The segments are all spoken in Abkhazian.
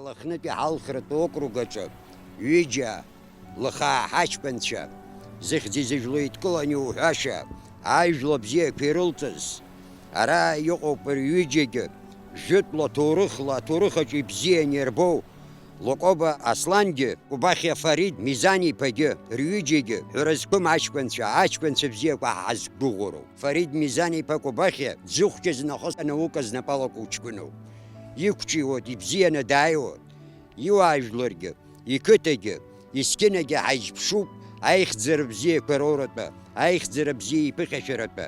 Лыхнытәи ҳалхратә округаҿы ҩыџьа лыхаа ҳаҷкәынцәа зыхьӡи зыжәлеи еидкыланы иуҳәаша ажәла бзиақәа ирылҵыз ара иҟоуп рҩыџьагьы жәытәла ҭоурыхла аҭоурыхаҿы ибзианы ирбоу Лакоба Аслангьы, Кубахиа Фарид Мизани-иԥагьы рҩыџьагьы ҳәара зқәым аҷкәынцәа бзиақәа ҳазгәыӷуроуп. Фарид Мизани-иԥа Кубахиа дзыхәҷыз нахыс анаука знапалақәа ҷкәыноуп. Иқәҿиуоит, ибзианы дааиуоит. Иуаажәларгьы, иқыҭагьы, есқьынагьы ҳаиҿԥшуп аихьӡара бзиақәа роуратәы, аихьӡара бзиа иԥыхьашәаратәы.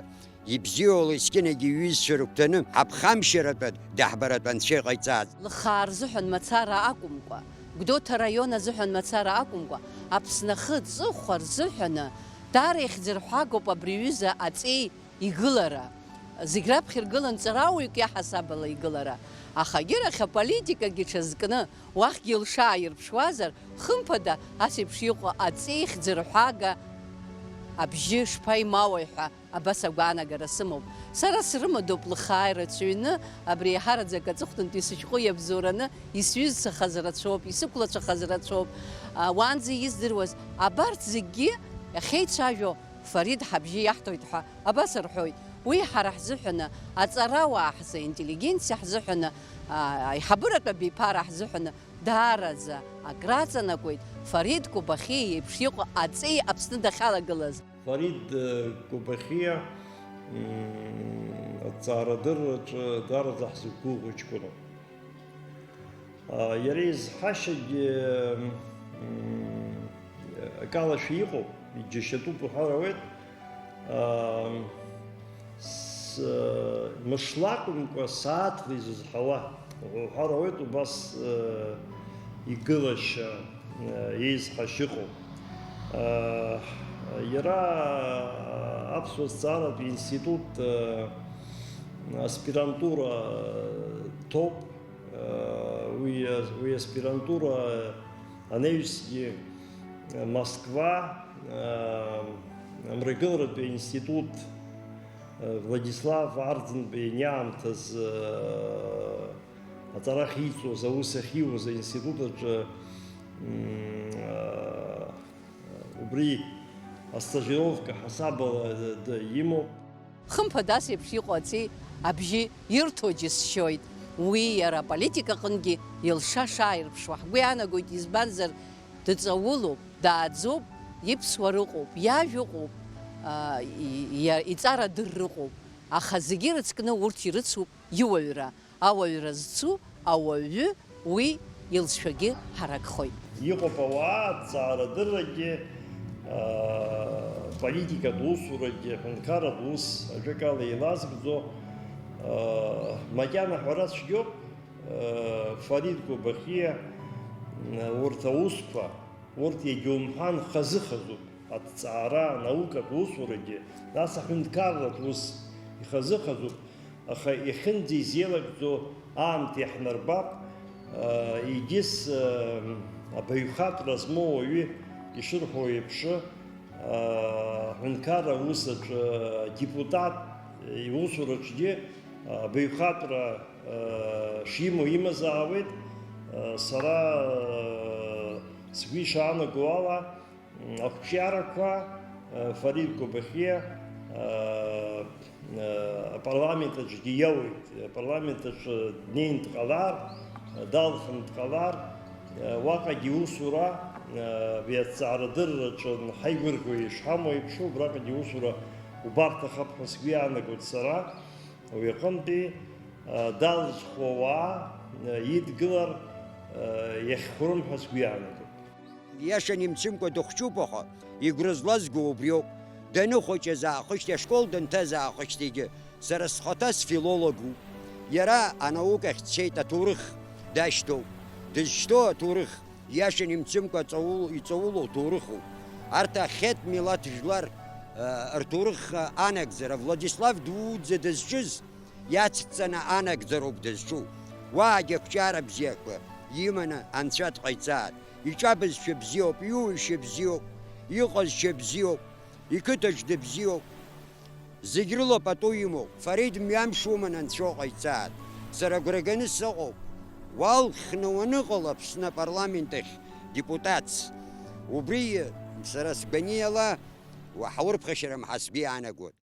Ибзиоула есқьынагьы иҩызцәа рыгәҭаны ҳаԥхамшьаратәы даҳбаратәы Анцәа иҟаиҵаз. Лхаа рзыҳәан мацара акәымкәа, Гәдоуҭа раион азыҳәан мацара акәымкәа, Аԥсны ахы ҵыхәа рзыҳәаны даара ихьӡырҳәагоуп абри аҩыза аҵеи игылара. Зегь раԥхьа иргылан ҵарауаҩык иаҳасабала игылара. Аха егьырахь аполитикагьы ҽазкны уахьгьы лшааирԥшуазар, хымԥада ас еиԥш иҟоу аҵеи ихьӡырҳәага абжьы шԥаимауеи ҳәа абас агәаанагара сымоуп. Сара срымадоуп лхаа ирацәаҩны абри иаҳараӡак аҵыхәтәантәи сышәҟәы иабзоураны исҩызцахаз рацәоуп, исықәлацәахаз рацәоуп. Уаанӡа издыруаз абарҭ зегьы ахьеицәажәо Фарид ҳабжьы иаҳҭоит ҳәа абас рҳәоит. Уи ҳара ҳзыҳәаны, аҵарауаа ҳзы, аинтеллигенциа ҳзыҳәаны, аиҳабыратә абиԥара ҳзыҳәаны даараӡа акраҵанакуеит Фарид Кубахиа иеиԥш иҟоу аҵеи Аԥсны дахьалагылаз. Фарид Кубахиа аҵаарадырраҿы даараӡа ҳзықәгәыӷуа ҷкәыноуп. Иара изҳашьагьы акалашәа иҟоуп, иџьашьатәуп уҳәар ауеит. Мышлакәымкәа сааҭла изызҳауа уҳәар ауеит, убас игылашьа еизҳашьа ыҟоуп. Иара аԥсуа зҵааратә институт аспирантура ҭоуп. Уи аспирантура анаҩсгьы Москва амрагыларатә институт Владислав Арӡынбеи иаамҭаз аҵара ахьиҵоз, аус ахьиуаз аинститут аҿы убри астажировка ҳасабала имоуп. Хымԥада ас еиԥш иҟоу аҵеи абжьы ирҭо џьысшьоит. Уи иара аполитикаҟынгьы илша шааирԥшуа ҳгәы иаанагоит, избанзар дыҵаулоуп, дааӡоуп, иԥсуа рыҟоуп, иажәа ыҟоуп, иҵара дыррыҟоуп. Аха зегьы рыцкны урҭ ирыцуп иуаҩра. Ауаҩра зцу ауаҩы уи илшәагьы ҳаракхоит. Иҟоуп ауаа аҵаарадыррагьы, политикатә усурагьы, аҳәынҭқарратә ус ажәакала еилазгӡо макьана ҳәара цәгьоуп. Фарид Кубахиа урҭ аусқәа, урҭ егьаумҳәан хазыхазуп. Аҭҵаара, анаукатә усурагьы, нас аҳәынҭқарратә ус ихазыхазуп, аха иахьынӡаизеилагӡо аамҭа иаҳнарбап, егьыс абаҩхатәра змоу ауаҩы ишырҳәо еиԥш аҳәынҭқарра усаҿы депутат иусураҿгьы абаҩхатәра шимоу имазаауеит. Сара сгәы ишаанаго ала ақәҿиарақәа Фарид Кубахиа апарламент аҿгьы иауеит. Апарламент аҿы днеин дҟалар, далхын дҟалар, уаҟагьы усура абри аҵаарадырраҿы ҳаигәырӷьо ишҳамоу еиԥш, убраҟагьы усура убарҭахап ҳәа сгәы иаанагоит сара. Уи аҟынтәи далзхуа ауаа идгылар иахьхәрым ҳәа сгәы иаанагоит. Иашан имцымкәа дыхәҷуп аха, игәра злазго убриоуп. Даныхәыҷыз аахышьҭи ашкол данҭаз аахышьҭигьы сара схаҭа сфилологуп. Иара анаукахь дцеит, аҭоурых дашьҭоуп. Дызшьҭоу аҭоурых иашан имцымкәа иҵаулоу ҭоурыхуп. Арҭ ахьет милаҭ жәлар рҭоурых анагӡара Владислав дуӡӡа дызҿыз иацҵаны анагӡароуп дызҿу. Уаагьы ақәҿиара бзиақәа иманы Анцәа дҟаиҵааит. Иҿабызшәа бзиоуп, иуҩшьа бзиоуп, иҟазшьа бзиоуп, иқыҭаҿ бзиоуп. Зегь рыла пату имоуп. Фарид мҩамш уман Анцәа ҟаиҵааит. Сара агәра ганы сыҟоуп. уалхны уаныҟала Аԥсны апарламент ахь депутатс, убри сара сгәаниала уаҳауырԥхашьара мҳасби иаанагоит.